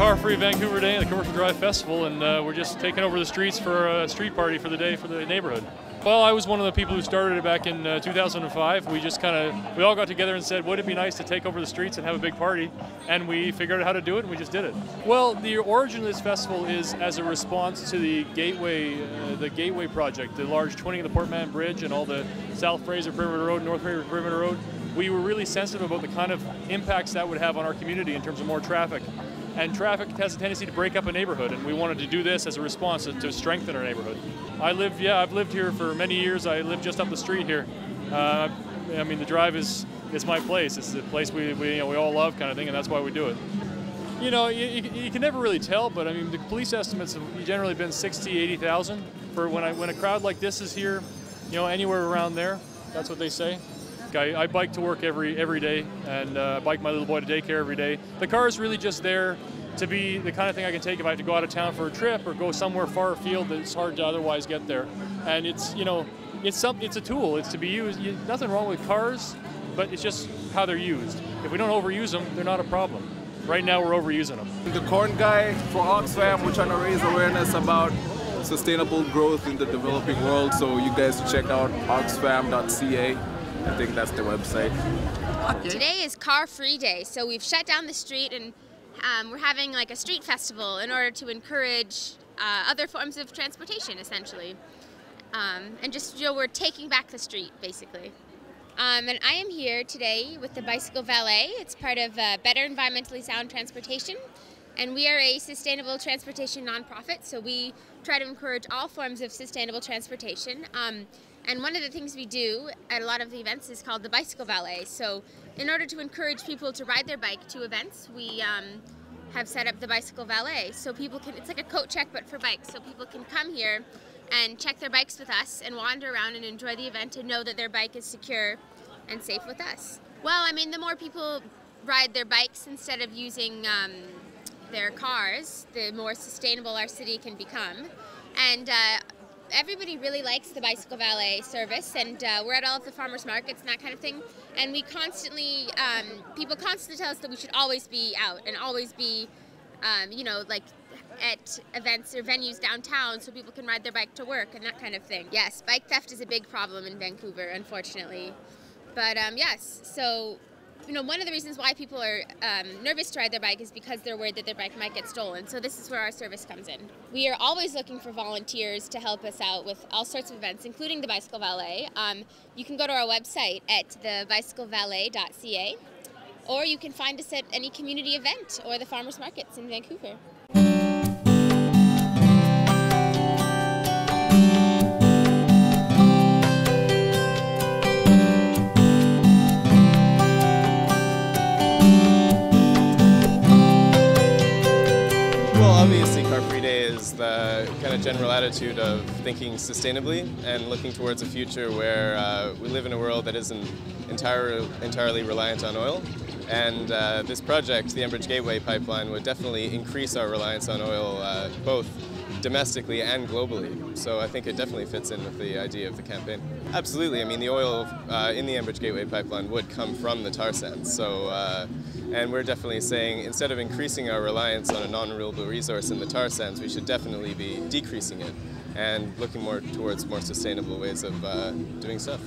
Car-Free Vancouver Day and the Commercial Drive Festival, and we're just taking over the streets for a street party for the day for the neighborhood. Well, I was one of the people who started it back in 2005. We all got together and said, wouldn't it be nice to take over the streets and have a big party? And we figured out how to do it, and we just did it. Well, the origin of this festival is as a response to the Gateway project, the large twinning of the Port Mann Bridge and all the South Fraser Perimeter Road, North Fraser Perimeter Road. We were really sensitive about the kind of impacts that would have on our community in terms of more traffic. And traffic has a tendency to break up a neighborhood, and we wanted to do this as a response to strengthen our neighborhood. I've lived here for many years. I live just up the street here. I mean, the drive is my place. It's the place we all love, kind of thing, and that's why we do it. You know, you can never really tell, but I mean, the police estimates have generally been 60,000, 80,000 for when a crowd like this is here. You know, anywhere around there. That's what they say. I bike to work every day, and bike my little boy to daycare every day. The car is really just there to be the kind of thing I can take if I have to go out of town for a trip or go somewhere far afield that it's hard to otherwise get there. And it's a tool. It's to be used. Nothing wrong with cars, but it's just how they're used. If we don't overuse them, they're not a problem. Right now, we're overusing them. The Corn Guy for Oxfam, we're trying to raise awareness about sustainable growth in the developing world. So you guys check out oxfam.ca. I think that's the website. Today is Car-Free Day, so we've shut down the street and we're having like a street festival in order to encourage other forms of transportation, essentially. And just, we're taking back the street, basically. And I am here today with the Bicycle Valet. It's part of Better Environmentally Sound Transportation. And we are a sustainable transportation nonprofit, so we try to encourage all forms of sustainable transportation. And one of the things we do at a lot of the events is called the Bicycle Valet. So in order to encourage people to ride their bike to events, we have set up the Bicycle Valet. So people can, it's like a coat check but for bikes. So people can come here and check their bikes with us and wander around and enjoy the event and know that their bike is secure and safe with us. Well, I mean, the more people ride their bikes instead of using their cars, the more sustainable our city can become. And everybody really likes the Bicycle Valet service, and we're at all of the farmers markets and that kind of thing. And we constantly, people constantly tell us that we should always be out and always be, you know, like at events or venues downtown so people can ride their bike to work and that kind of thing. Yes, bike theft is a big problem in Vancouver, unfortunately. But yes, so, you know, one of the reasons why people are nervous to ride their bike is because they're worried that their bike might get stolen. So this is where our service comes in. We are always looking for volunteers to help us out with all sorts of events, including the Bicycle Valet. You can go to our website at thebicyclevalet.ca, or you can find us at any community event or the farmers markets in Vancouver. Obviously, Car-Free Day is the kind of general attitude of thinking sustainably and looking towards a future where we live in a world that isn't entirely reliant on oil. And this project, the Enbridge Gateway pipeline, would definitely increase our reliance on oil both domestically and globally. So I think it definitely fits in with the idea of the campaign. Absolutely. I mean, the oil in the Enbridge Gateway pipeline would come from the tar sands. So, and we're definitely saying instead of increasing our reliance on a non-renewable resource in the tar sands, we should definitely be decreasing it and looking more towards more sustainable ways of doing stuff.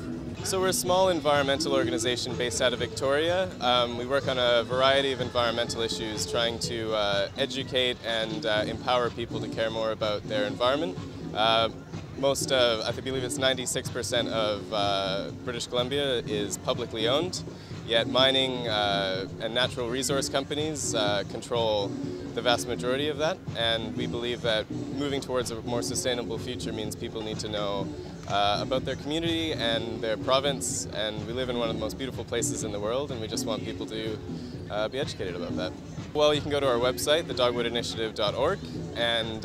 So we're a small environmental organization based out of Victoria. We work on a variety of environmental issues, trying to educate and empower people to care more about their environment. I believe it's 96% of British Columbia is publicly owned, yet mining and natural resource companies control the vast majority of that, and we believe that moving towards a more sustainable future means people need to know about their community and their province, and we live in one of the most beautiful places in the world, and we just want people to be educated about that. Well, you can go to our website, thedogwoodinitiative.org, and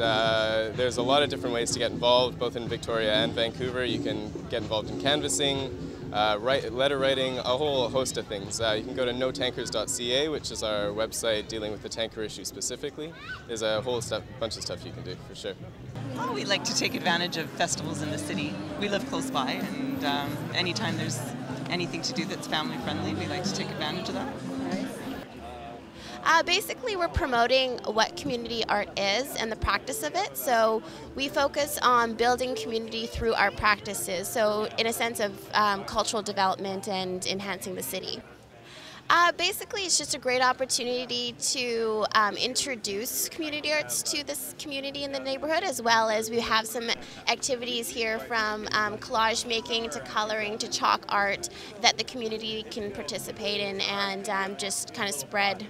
there's a lot of different ways to get involved, both in Victoria and Vancouver. You can get involved in canvassing, letter writing, a whole host of things. You can go to notankers.ca, which is our website dealing with the tanker issue specifically. There's a whole bunch of stuff you can do, for sure. Well, we like to take advantage of festivals in the city. We live close by, and anytime there's anything to do that's family friendly, we like to take advantage of that. Basically, we're promoting what community art is and the practice of it. So we focus on building community through art practices, so in a sense of cultural development and enhancing the city. Basically, it's just a great opportunity to introduce community arts to this community in the neighborhood, as well as we have some activities here from collage making to coloring to chalk art that the community can participate in and just kind of spread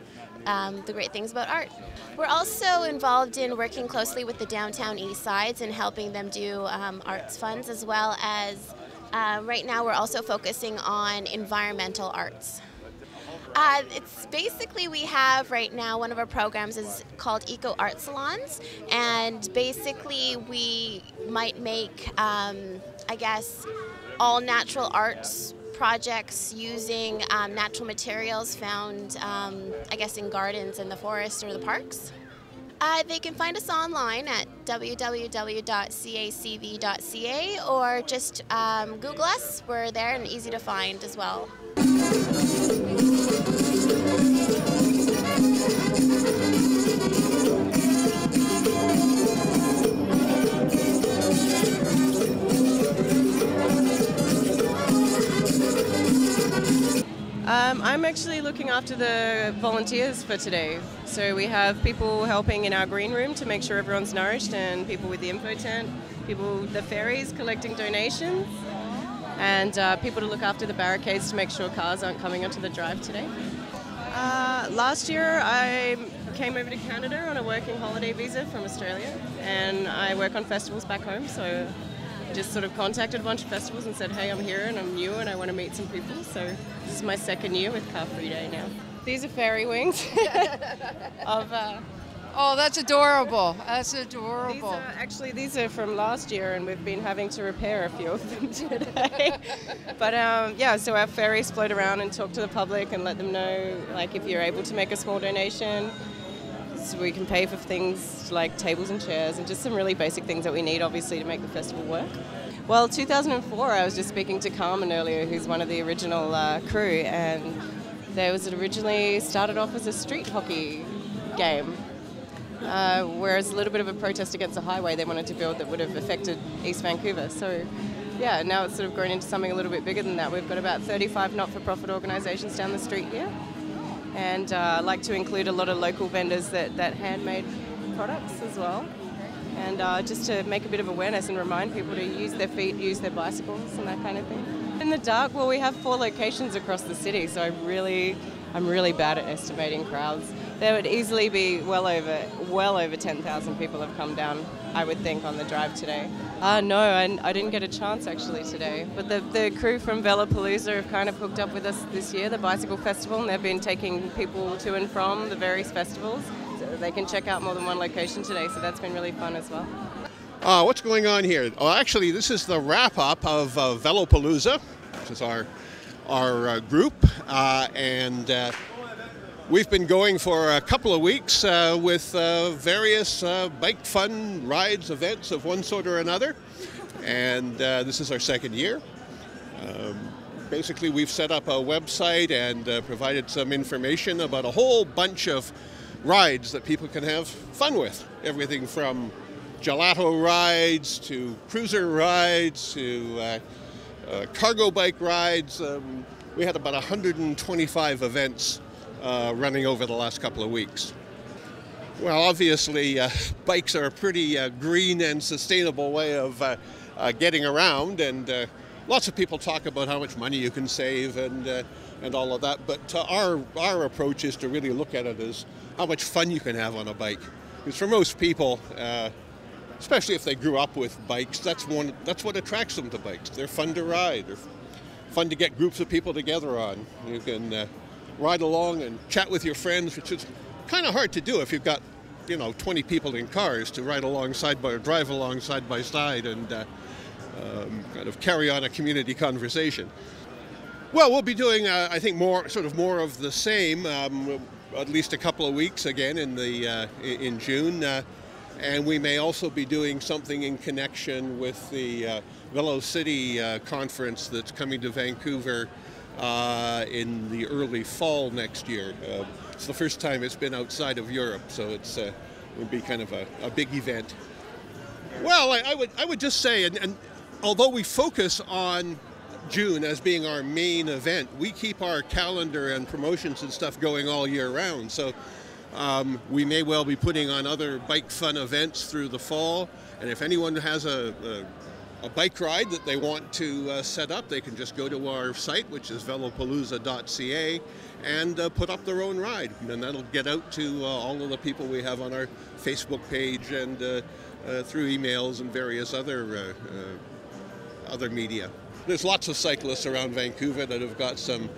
the great things about art. We're also involved in working closely with the downtown east sides and helping them do arts funds, as well as right now we're also focusing on environmental arts. It's basically, we have right now, one of our programs is called Eco Art Salons, and basically we might make, I guess, all natural arts projects using natural materials found, I guess, in gardens in the forest or the parks. They can find us online at www.cacv.ca or just Google us. We're there and easy to find as well. I'm actually looking after the volunteers for today. So we have people helping in our green room to make sure everyone's nourished, and people with the info tent, people with the ferries collecting donations, and people to look after the barricades to make sure cars aren't coming onto the drive today. Last year I came over to Canada on a working holiday visa from Australia, and I work on festivals back home, so just sort of contacted a bunch of festivals and said, hey, I'm here and I'm new and I want to meet some people. So this is my second year with Car Free Day now. These are fairy wings of oh, that's adorable. That's adorable. These are from last year, and we've been having to repair a few of them today. But yeah, so our fairies float around and talk to the public and let them know, like, if you're able to make a small donation, so we can pay for things like tables and chairs and just some really basic things that we need, obviously, to make the festival work. Well, 2004, I was just speaking to Carmen earlier, who's one of the original crew, and there was originally started off as a street hockey game. Whereas a little bit of a protest against the highway they wanted to build that would have affected East Vancouver. So yeah, now it's sort of grown into something a little bit bigger than that. We've got about 35 not-for-profit organisations down the street here, and like to include a lot of local vendors that handmade products as well, and just to make a bit of awareness and remind people to use their feet, use their bicycles and that kind of thing. In the dark, well, we have 4 locations across the city, so I'm really bad at estimating crowds. There would easily be well over 10,000 people have come down, I would think, on the drive today. No, I didn't get a chance actually today. But the crew from Velopalooza have kind of hooked up with us this year, the Bicycle Festival, and they've been taking people to and from the various festivals. So they can check out more than one location today, so that's been really fun as well. What's going on here? Oh, actually, this is the wrap-up of Velopalooza, which is our group, and we've been going for a couple of weeks with various bike fun rides, events of one sort or another, and this is our second year. Basically, we've set up a website and provided some information about a whole bunch of rides that people can have fun with. Everything from gelato rides to cruiser rides to cargo bike rides. We had about 125 events running over the last couple of weeks. Well, obviously, bikes are a pretty green and sustainable way of getting around, and lots of people talk about how much money you can save and all of that, but our approach is to really look at it as how much fun you can have on a bike. Because for most people, especially if they grew up with bikes, that's what attracts them to bikes. They're fun to ride. They're fun to get groups of people together on. You can ride along and chat with your friends, which is kind of hard to do if you've got, 20 people in cars to ride alongside or drive along side by side and kind of carry on a community conversation. Well, we'll be doing, I think, more of the same, at least a couple of weeks again in June. And we may also be doing something in connection with the Velo City conference that's coming to Vancouver in the early fall next year. It's the first time it's been outside of Europe, so it would be kind of a big event. Well, I would just say, and although we focus on June as being our main event, we keep our calendar and promotions and stuff going all year round. So we may well be putting on other bike fun events through the fall, and if anyone has a bike ride that they want to set up, they can just go to our site, which is velopalooza.ca, and put up their own ride. And that'll get out to all of the people we have on our Facebook page and through emails and various other media. There's lots of cyclists around Vancouver that have got some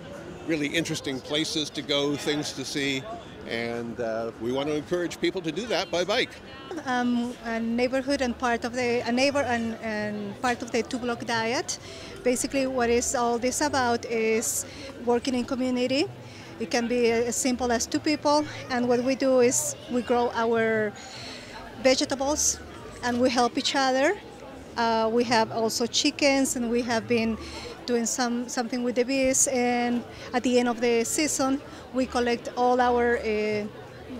really interesting places to go, things to see, and we want to encourage people to do that by bike. A neighborhood and part of the part of the 2-block diet. Basically, what is all this about is working in community. It can be as simple as 2 people, and what we do is we grow our vegetables and we help each other. We have also chickens, and we have been doing something with the bees, and at the end of the season we collect all our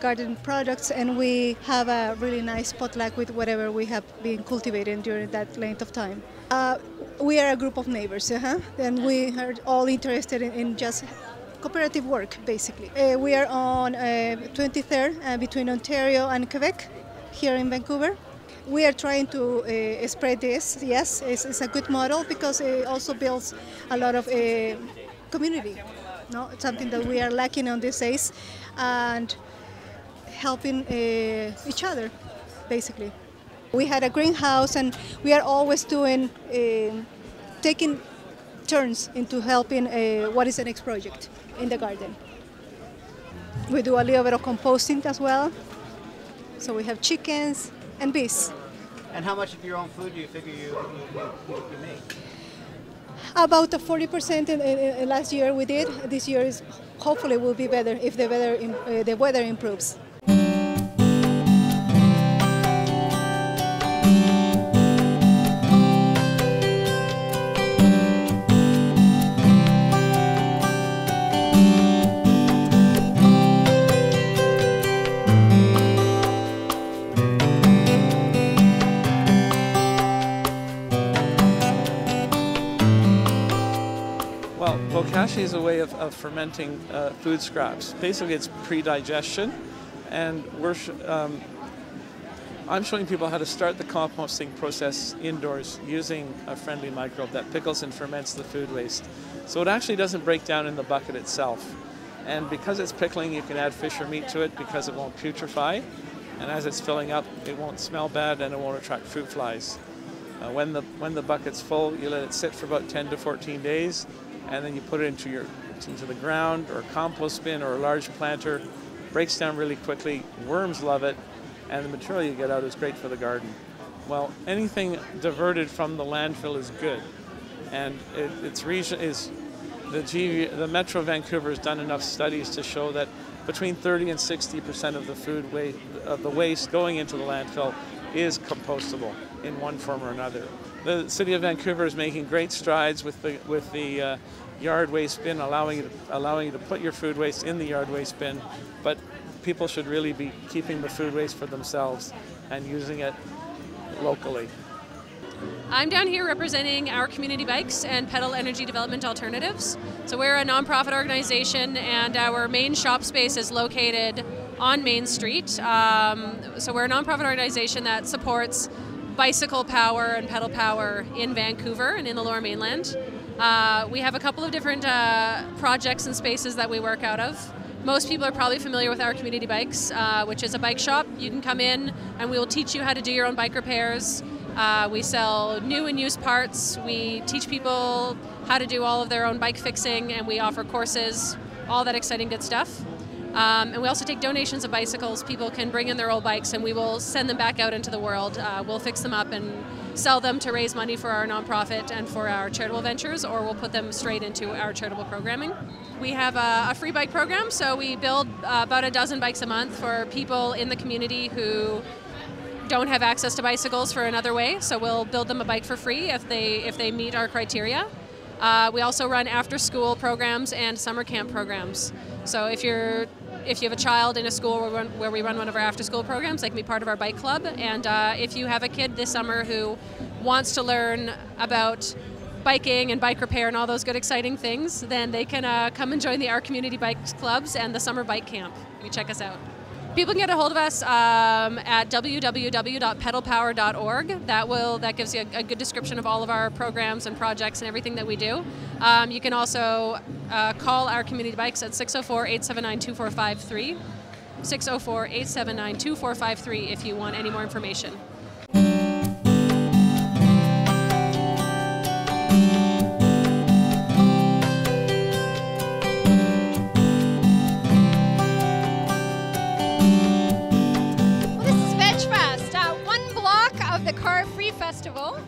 garden products, and we have a really nice potluck with whatever we have been cultivating during that length of time. We are a group of neighbors, and we are all interested in just cooperative work, basically. We are on 23rd between Ontario and Quebec, here in Vancouver. We are trying to spread this. Yes, it's a good model because it also builds a lot of community. No, it's something that we are lacking on these days, and helping each other, basically. We had a greenhouse, and we are always doing, taking turns into helping what is the next project in the garden. We do a little bit of composting as well. So we have chickens and bees. And how much of your own food do you figure you make? About 40% in last year we did. This year is hopefully will be better if the weather improves. Well, bokashi is a way of fermenting food scraps. Basically, it's pre-digestion, and I'm showing people how to start the composting process indoors using a friendly microbe that pickles and ferments the food waste. So it actually doesn't break down in the bucket itself. And because it's pickling, you can add fish or meat to it because it won't putrefy. And as it's filling up, it won't smell bad and it won't attract fruit flies. When the bucket's full, you let it sit for about 10 to 14 days, and then you put it into the ground or a compost bin or a large planter. Breaks down really quickly, worms love it, and the material you get out is great for the garden. Well, anything diverted from the landfill is good, and the Metro Vancouver has done enough studies to show that between 30 and 60% of the food waste, of the waste going into the landfill is compostable in one form or another. The City of Vancouver is making great strides with the yard waste bin, allowing you to put your food waste in the yard waste bin, but people should really be keeping the food waste for themselves and using it locally. I'm down here representing our community bikes and Pedal Energy Development Alternatives. So we're a nonprofit organization, and our main shop space is located on Main Street. So we're a nonprofit organization that supports bicycle power and pedal power in Vancouver and in the Lower Mainland. We have a couple of different projects and spaces that we work out of. Most people are probably familiar with our community bikes, which is a bike shop. You can come in and we will teach you how to do your own bike repairs. We sell new and used parts. We teach people how to do all of their own bike fixing, and we offer courses, all that exciting good stuff. And we also take donations of bicycles. People can bring in their old bikes and we will send them back out into the world. We'll fix them up and sell them to raise money for our nonprofit and for our charitable ventures, or we'll put them straight into our charitable programming. We have a free bike program, so we build about a dozen bikes a month for people in the community who don't have access to bicycles for another way. So we'll build them a bike for free if they meet our criteria. We also run after-school programs and summer camp programs. So if you have a child in a school where we run one of our after-school programs, they can be part of our bike club. And if you have a kid this summer who wants to learn about biking and bike repair and all those good exciting things, then they can come and join the Our Community Bikes Clubs and the Summer Bike Camp. You check us out. People can get a hold of us at www.pedalpower.org. That gives you a good description of all of our programs and projects and everything that we do. You can also call Our Community Bikes at 604-879-2453, 604-879-2453 if you want any more information. The Car Free Festival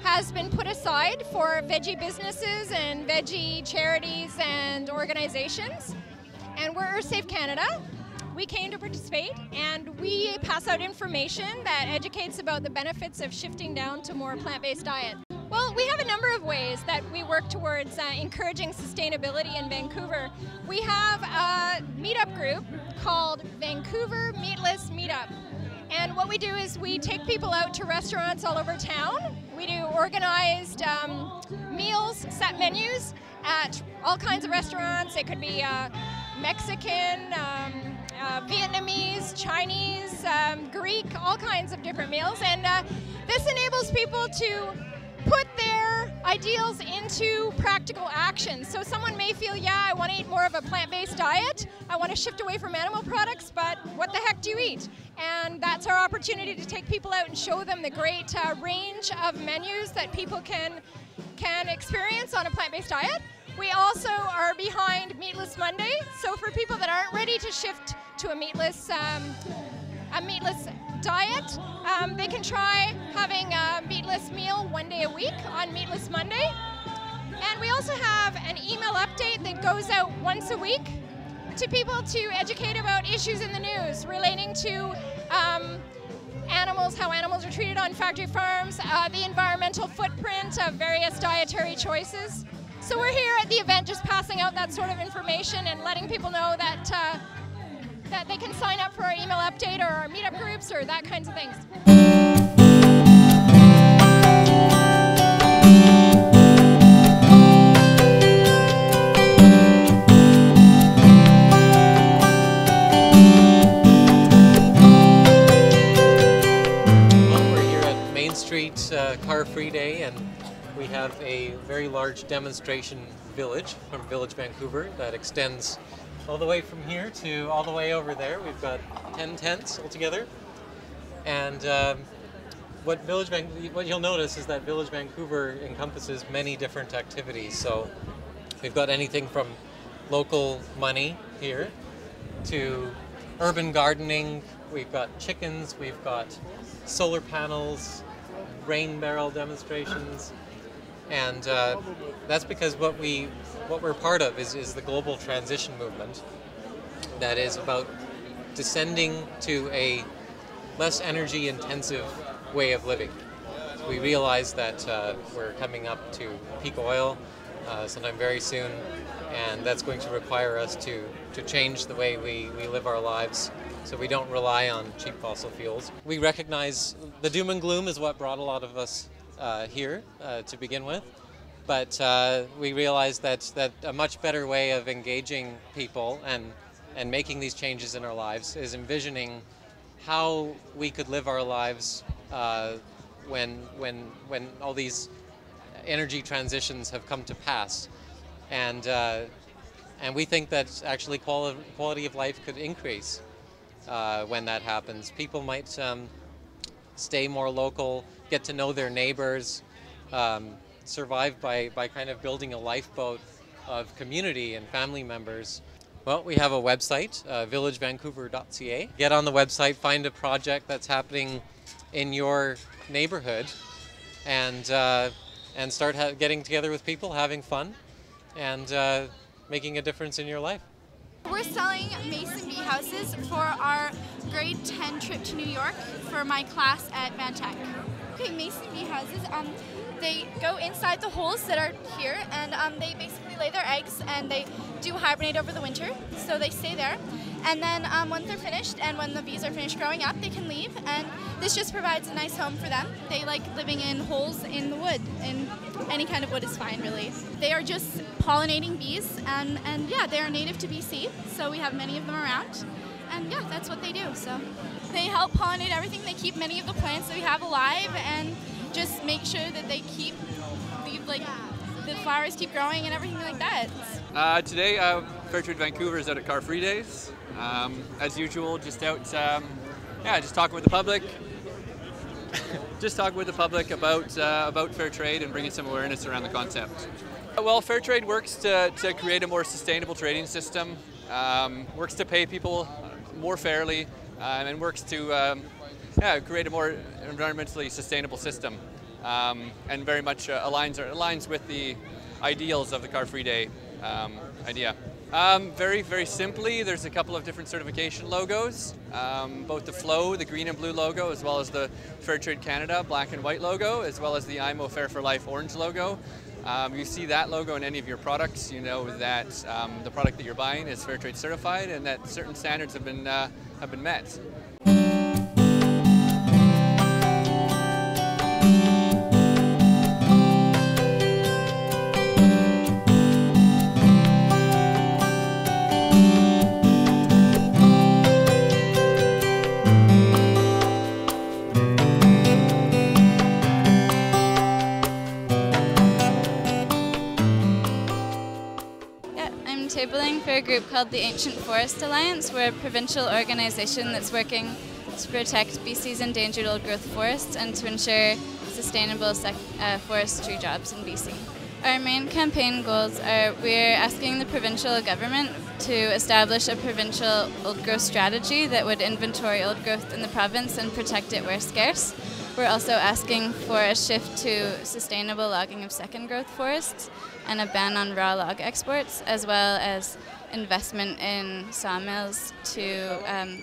has been put aside for veggie businesses and veggie charities and organizations. And we're Earth Safe Canada. We came to participate, and we pass out information that educates about the benefits of shifting down to more plant-based diet. Well, we have a number of ways that we work towards encouraging sustainability in Vancouver. We have a meetup group called Vancouver Meatless Meetup. And what we do is we take people out to restaurants all over town. We do organized meals, set menus at all kinds of restaurants. It could be Mexican, Vietnamese, Chinese, Greek, all kinds of different meals. And this enables people to put their ideals into practical action. So someone may feel, yeah, I want to eat more of a plant-based diet. I want to shift away from animal products, but what the heck do you eat? And that's our opportunity to take people out and show them the great range of menus that people can experience on a plant-based diet. We also are behind Meatless Monday. So for people that aren't ready to shift to a meatless diet, they can try having a meatless meal one day a week on Meatless Monday. And we also have an email update that goes out once a week to people to educate about issues in the news relating to animals, how animals are treated on factory farms, the environmental footprint of various dietary choices. So we're here at the event just passing out that sort of information and letting people know that that they can sign up for our email update or our meetup groups or that kinds of things. Well, we're here at Main Street Car Free Day, and we have a very large demonstration village from Village Vancouver that extends all the way from here to all the way over there. We've got 10 tents altogether. And what you'll notice is that Village Vancouver encompasses many different activities. So we've got anything from local money here to urban gardening. We've got chickens, we've got solar panels, rain barrel demonstrations. And that's because what we're part of is the global transition movement that is about descending to a less energy intensive way of living. We realize that we're coming up to peak oil sometime very soon, and that's going to require us to change the way we live our lives so we don't rely on cheap fossil fuels. We recognize the doom and gloom is what brought a lot of us here to begin with, but we realize that a much better way of engaging people and making these changes in our lives is envisioning how we could live our lives when all these energy transitions have come to pass, and we think that actually quality of life could increase when that happens. People might stay more local, get to know their neighbors, survive by kind of building a lifeboat of community and family members. Well, we have a website, villagevancouver.ca. Get on the website, find a project that's happening in your neighborhood, and start getting together with people, having fun, and making a difference in your life. We're selling mason bee houses for our grade 10 trip to New York for my class at Van Tech. Okay, mason bee houses, they go inside the holes that are here, and they basically lay their eggs, and they do hibernate over the winter, so they stay there. And then once they're finished, and when the bees are finished growing up, they can leave, and this just provides a nice home for them. They like living in holes in the wood, and any kind of wood is fine, really. They are just pollinating bees, and yeah, they are native to BC, so we have many of them around. And yeah, that's what they do. So they help pollinate everything. They keep many of the plants that we have alive, and just make sure that they keep the flowers keep growing and everything like that. Today, Fair Trade Vancouver is out at Car Free Days. As usual, just out, just talking with the public. Just talking with the public about fair trade and bringing some awareness around the concept. Well, fair trade works to create a more sustainable trading system. Works to pay people more fairly, and works to create a more environmentally sustainable system, and very much aligns with the ideals of the Car Free Day idea. Very, very simply, there's a couple of different certification logos, both the Flow, the green and blue logo, as well as the Fair Trade Canada black and white logo, as well as the IMO Fair for Life orange logo. You see that logo in any of your products, you know that the product that you're buying is Fair Trade certified and that certain standards have been met. Tabling for a group called the Ancient Forest Alliance. We're a provincial organisation that's working to protect BC's endangered old growth forests and to ensure sustainable forestry jobs in BC. Our main campaign goals are we're asking the provincial government to establish a provincial old growth strategy that would inventory old growth in the province and protect it where scarce. We're also asking for a shift to sustainable logging of second growth forests and a ban on raw log exports, as well as investment in sawmills to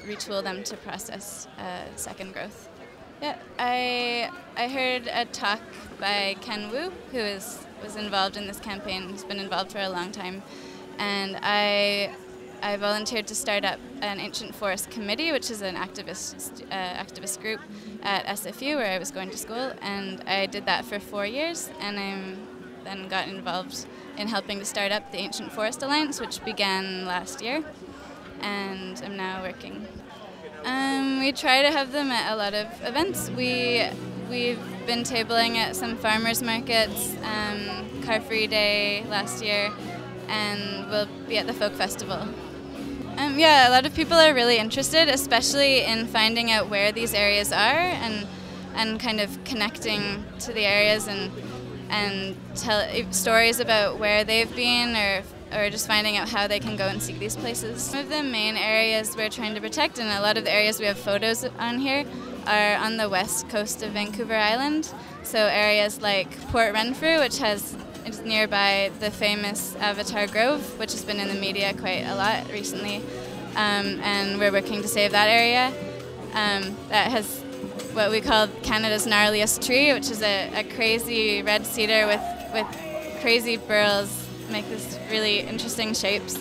retool them to process second growth. Yeah, I heard a talk by Ken Wu, who was involved in this campaign. He's been involved for a long time, and I volunteered to start up an Ancient Forest Committee, which is an activist group at SFU where I was going to school, and I did that for 4 years, and I then got involved in helping to start up the Ancient Forest Alliance, which began last year, and I'm now working. We try to have them at a lot of events. We've been tabling at some farmers markets, Car Free Day last year, and we'll be at the Folk Festival. Yeah, a lot of people are really interested, especially in finding out where these areas are and kind of connecting to the areas and tell stories about where they've been or just finding out how they can go and see these places. Some of the main areas we're trying to protect, and a lot of the areas we have photos on here, are on the west coast of Vancouver Island. So areas like Port Renfrew, which is nearby the famous Avatar Grove, which has been in the media quite a lot recently, and we're working to save that area. That has what we call Canada's gnarliest tree, which is a crazy red cedar with crazy burls, make this really interesting shapes.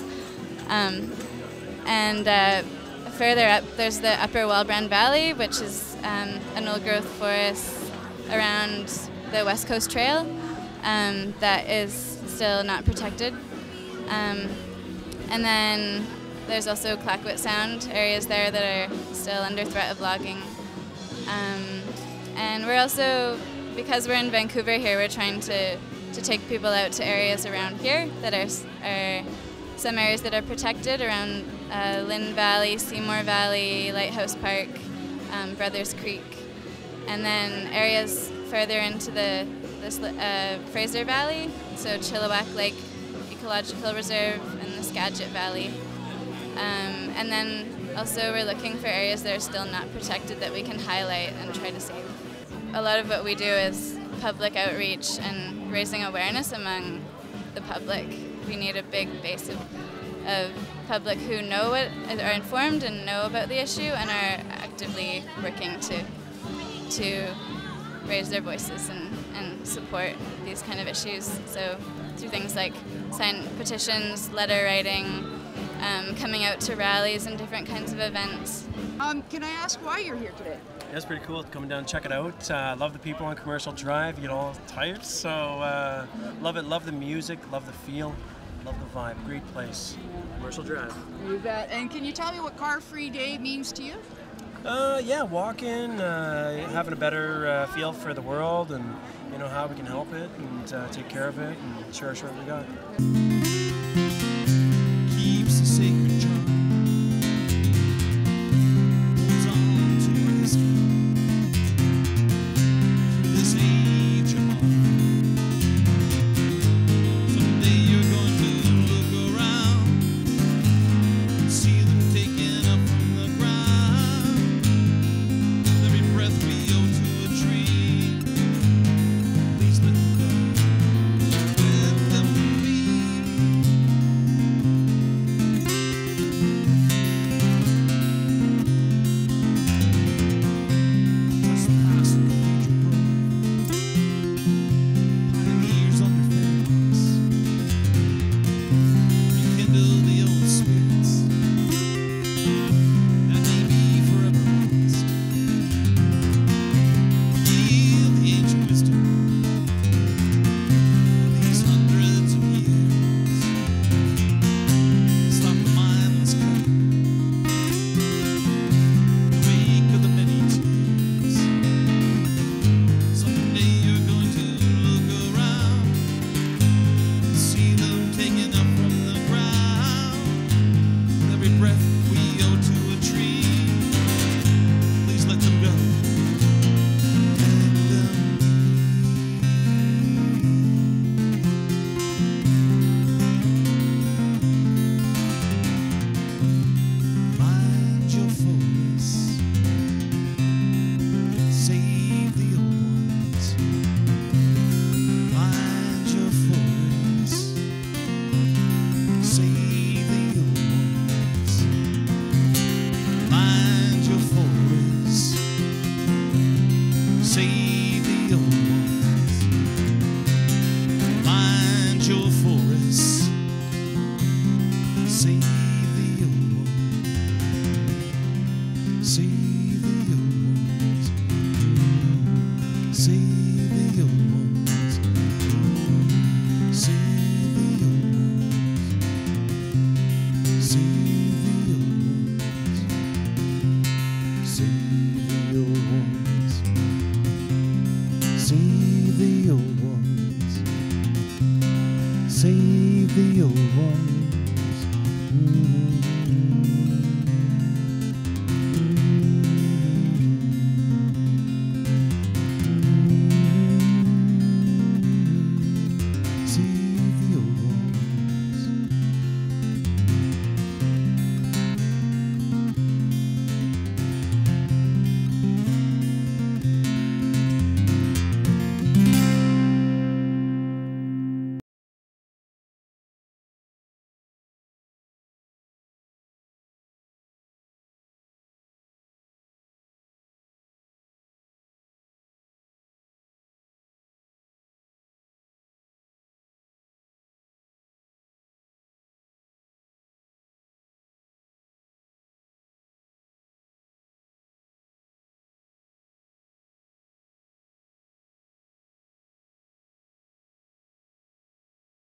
Further up, there's the Upper Walbrand Valley, which is an old growth forest around the West Coast Trail that is still not protected. And then there's also Clayoquot Sound, areas there that are still under threat of logging. And we're also, because we're in Vancouver here, we're trying to take people out to areas around here that are some areas that are protected around Lynn Valley, Seymour Valley, Lighthouse Park, Brothers Creek, and then areas further into the Fraser Valley, so Chilliwack Lake Ecological Reserve and the Skagit Valley. And then also we're looking for areas that are still not protected that we can highlight and try to save. A lot of what we do is public outreach and raising awareness among the public. We need a big base of public who are informed and know about the issue and are actively working to raise their voices and support these kind of issues. So through things like sign petitions, letter writing, coming out to rallies and different kinds of events. Can I ask why you're here today? Yeah, it's pretty cool coming down and check it out. Love the people on Commercial Drive, you get all types, so love it, love the music, love the feel, love the vibe. Great place, Commercial Drive. You bet. And can you tell me what Car Free Day means to you? Yeah, walking, having a better feel for the world and you know how we can help it and take care of it and cherish what we got. Keeps a sacred charm. Holds on to our history. Through this age of art. Someday you're going to look around and see them taken up from the ground. Every breath we owe to a tree. Please let them go. Let them be. Trust the past and the future growth. Pioneers under families. Rekindle the old spirits that may be forever lost. Heal the ancient wisdom of these hundreds of years. Stop the mindless cutting. The wake of the many tears. Someday you're going to look around and see them taken up from the ground. Every breath we owe to a tree. Please let them go. Let them mind your forests. Save the old ones. Mind your forests. Save the old ones. Mind your forests. Save the old ones. Mind your forests. Save the old ones. Save the old ones. Save the old ones. Save the old ones. Save the old ones. Save the old ones. Save the old ones. Save the old ones.